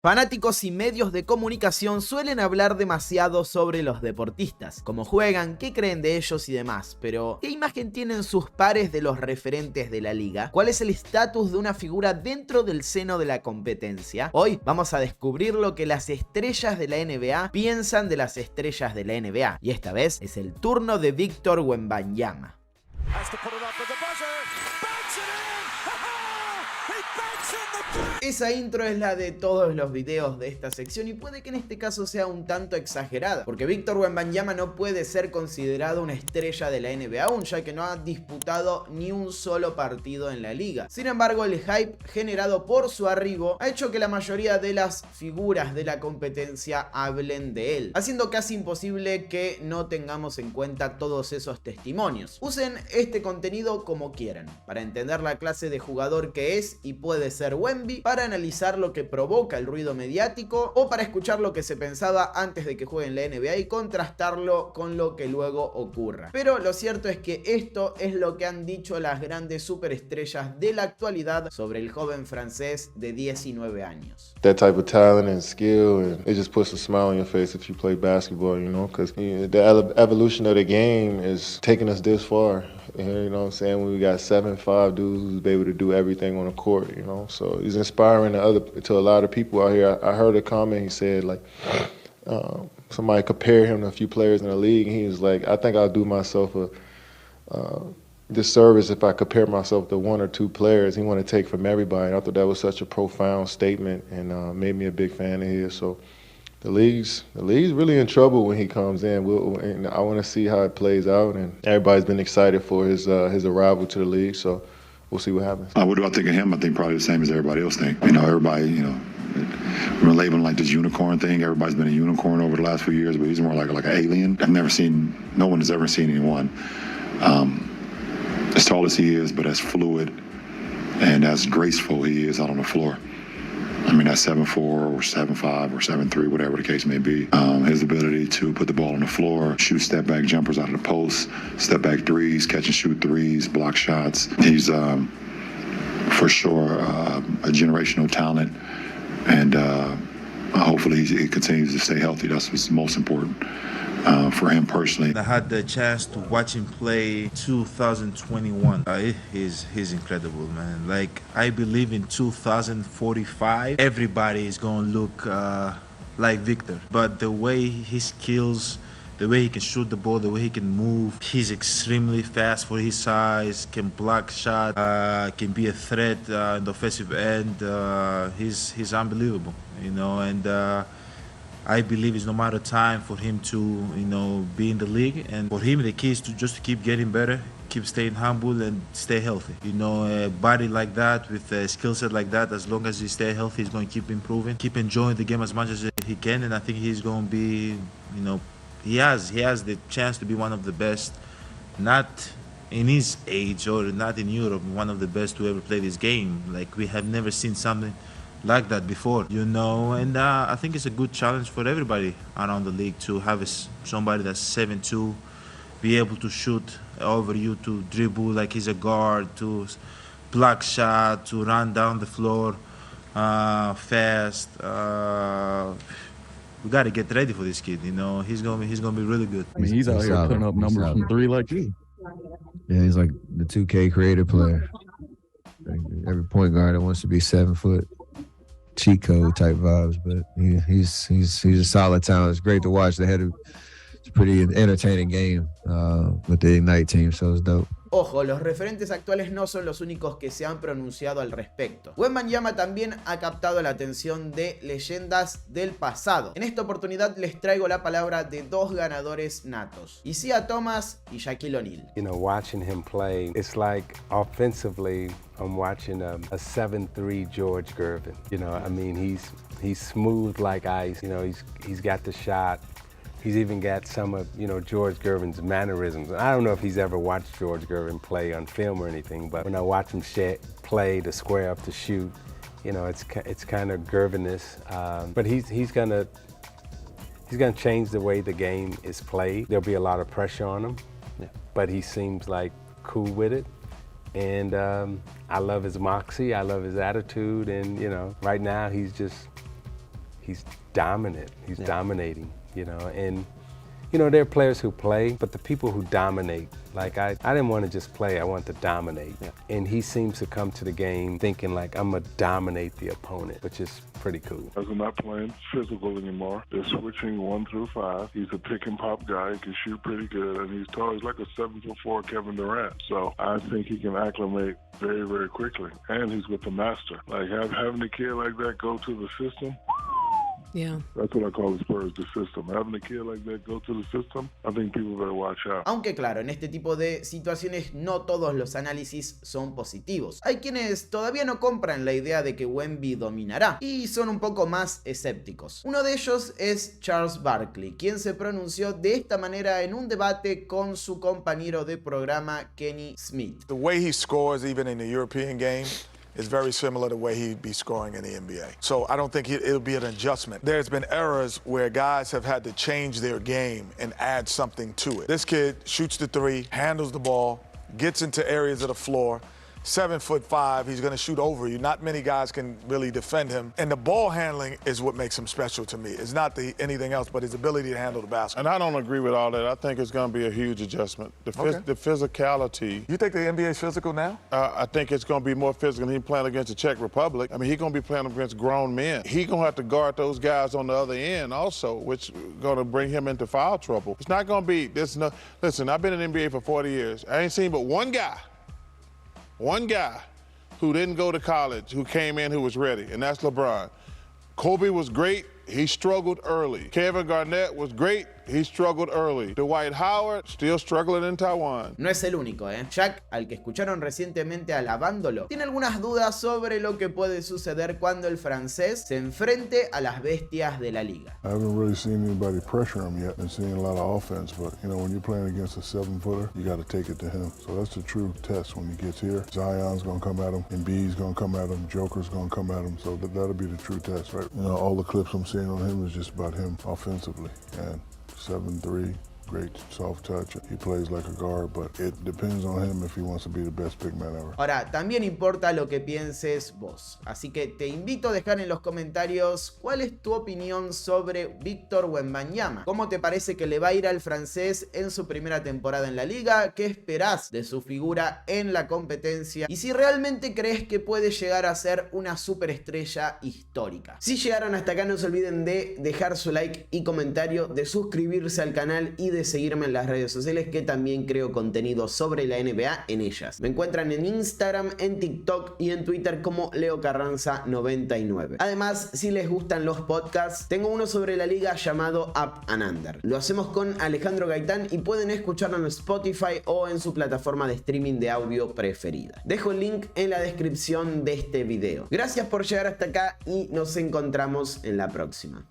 Fanáticos y medios de comunicación suelen hablar demasiado sobre los deportistas, cómo juegan, qué creen de ellos y demás, pero ¿qué imagen tienen sus pares de los referentes de la liga? ¿Cuál es el estatus de una figura dentro del seno de la competencia? Hoy vamos a descubrir lo que las estrellas de la NBA piensan de las estrellas de la NBA, y esta vez es el turno de Victor Wembanyama. Esa intro es la de todos los videos de esta sección y puede que en este caso sea un tanto exagerada, porque Victor Wembanyama no puede ser considerado una estrella de la NBA aún, ya que no ha disputado ni un solo partido en la liga. Sin embargo, el hype generado por su arribo ha hecho que la mayoría de las figuras de la competencia hablen de él, haciendo casi imposible que no tengamos en cuenta todos esos testimonios. Usen este contenido como quieran, para entender la clase de jugador que es y puede ser Wemby, para analizar lo que provoca el ruido mediático o para escuchar lo que se pensaba antes de que juegue en la NBA y contrastarlo con lo que luego ocurra. Pero lo cierto es que esto es lo que han dicho las grandes superestrellas de la actualidad sobre el joven francés de 19 años. That type of talent and skill, and it just puts a smile on your face if you play basketball, you know, because the evolution of the game is taking us this far. You know what I'm saying? When we got 7'5" dudes who's able to do everything on the court, you know. So he's inspiring to a lot of people out here. I heard a comment, he said, like, somebody compared him to a few players in the league, and he was like, I think I'll do myself a disservice if I compare myself to one or two players. He wanted to take from everybody. And I thought that was such a profound statement and made me a big fan of his. So the league's really in trouble when he comes in. And I want to see how it plays out. And everybody's been excited for his arrival to the league. So we'll see what happens. What do I think of him? I think probably the same as everybody else think. You know, everybody, you know, we're labeling like this unicorn thing. Everybody's been a unicorn over the last few years, but he's more like an alien. No one has ever seen anyone as tall as he is, but as fluid and as graceful he is out on the floor. I mean, that's 7'4" or 7'5" or 7'3", whatever the case may be. His ability to put the ball on the floor, shoot step-back jumpers out of the post, step-back threes, catch and shoot threes, block shots. He's, for sure, a generational talent, and hopefully he continues to stay healthy. That's what's most important. For him personally. I had the chance to watch him play 2021. He's incredible, man. Like, I believe in 2045, everybody is going to look like Victor. But the way he skills, the way he can shoot the ball, the way he can move, he's extremely fast for his size, can block shot, can be a threat in the offensive end. He's unbelievable, you know, and I believe it's no matter time for him to, you know, be in the league. And for him, the key is to just keep getting better, keep staying humble and stay healthy. You know, a body like that, with a skill set like that, as long as he stay healthy, he's going to keep improving, keep enjoying the game as much as he can. And I think he's going to be, you know, he has the chance to be one of the best, not in his age or not in Europe, one of the best to ever play this game. Like, we have never seen something like that before, you know, and I think it's a good challenge for everybody around the league to have somebody that's 7'2", be able to shoot over you, to dribble like he's a guard, to block shot, to run down the floor fast. We got to get ready for this kid, you know. He's gonna be really good. I mean, he's out here putting up numbers from three like you. Yeah, he's like the 2K creative player. Every point guard that wants to be 7 foot. Cheat code type vibes, but he's a solid talent. It's great to watch. They had a pretty entertaining game with the Ignite team, so it's dope. Ojo, los referentes actuales no son los únicos que se han pronunciado al respecto. Wembanyama también ha captado la atención de leyendas del pasado. En esta oportunidad les traigo la palabra de dos ganadores natos, Isaiah Thomas y Shaquille O'Neal. You know, watching him play, it's like offensively, I'm watching a 7'3" George Gervin. You know, I mean, he's smooth like ice. You know, he's got the shot. He's even got some of, you know, George Gervin's mannerisms. I don't know if he's ever watched George Gervin play on film or anything, but when I watch him play, to square up, to shoot, you know, it's kind of Gervinous. But he's gonna change the way the game is played. There'll be a lot of pressure on him, but he seems like cool with it. And I love his moxie, I love his attitude, and, you know, right now he's just he's dominant. He's dominating, you know, and you know, there are players who play, but the people who dominate, like I didn't want to just play, I wanted to dominate. And he seems to come to the game thinking like, I'm gonna dominate the opponent, which is pretty cool. As I'm not playing physical anymore, they're switching 1 through 5. He's a pick and pop guy, he can shoot pretty good, and he's tall, he's like a 7'4" Kevin Durant. So I think he can acclimate very, very quickly. And he's with the master. Like having a kid like that go to the system, yeah. That's what I call the Spurs, the system. Having a kid like that go to the system, I think people better watch out. Aunque claro, en este tipo de situaciones no todos los análisis son positivos. Hay quienes todavía no compran la idea de que Wemby dominará y son un poco más escépticos. Uno de ellos es Charles Barkley, quien se pronunció de esta manera en un debate con su compañero de programa Kenny Smith. The way he scores even in the European game is very similar to the way he'd be scoring in the NBA. So I don't think it'll be an adjustment. There's been eras where guys have had to change their game and add something to it. This kid shoots the three, handles the ball, gets into areas of the floor. 7'5", he's going to shoot over you. Not many guys can really defend him. And the ball handling is what makes him special to me. It's not anything else, but his ability to handle the basketball. And I don't agree with all that. I think it's going to be a huge adjustment. The physicality. You think the NBA is physical now? I think it's going to be more physical. He's playing against the Czech Republic. I mean, he's going to be playing against grown men. He's going to have to guard those guys on the other end also, which is going to bring him into foul trouble. It's not going to be, listen, I've been in the NBA for 40 years. I ain't seen but one guy who didn't go to college, who came in, who was ready, and that's LeBron. Kobe was great, he struggled early. Kevin Garnett was great, he struggled early. Dwight Howard, still struggling in Taiwan. No es el único, Shaq, al que escucharon recientemente alabándolo, tiene algunas dudas sobre lo que puede suceder cuando el francés se enfrente a las bestias de la liga. I haven't really seen anybody pressure him yet and seeing a lot of offense, but you know, when you're playing against a 7-footer, you got to take it to him. So that's the true test when he gets here. Zion's going to come at him, Embiid's going to come at him, Joker's going to come at him, so that'll be the true test, right? You know, all the clips I'm seeing on him is just about him offensively, and 7'3", great soft touch. He plays like a guard, but it depends on him if he wants to be the best big man ever. Ahora, también importa lo que pienses vos. Así que te invito a dejar en los comentarios cuál es tu opinión sobre Victor Wembanyama. ¿Cómo te parece que le va a ir al francés en su primera temporada en la liga? ¿Qué esperás de su figura en la competencia? Y si realmente crees que puede llegar a ser una superestrella histórica. Si llegaron hasta acá, no se olviden de dejar su like y comentario, de suscribirse al canal y de seguirme en las redes sociales, que también creo contenido sobre la NBA en ellas. Me encuentran en Instagram, en TikTok y en Twitter como Leo Carranza 99. Además, si les gustan los podcasts, tengo uno sobre la liga llamado Up and Under. Lo hacemos con Alejandro Gaitán y pueden escucharlo en Spotify o en su plataforma de streaming de audio preferida. Dejo el link en la descripción de este video. Gracias por llegar hasta acá y nos encontramos en la próxima.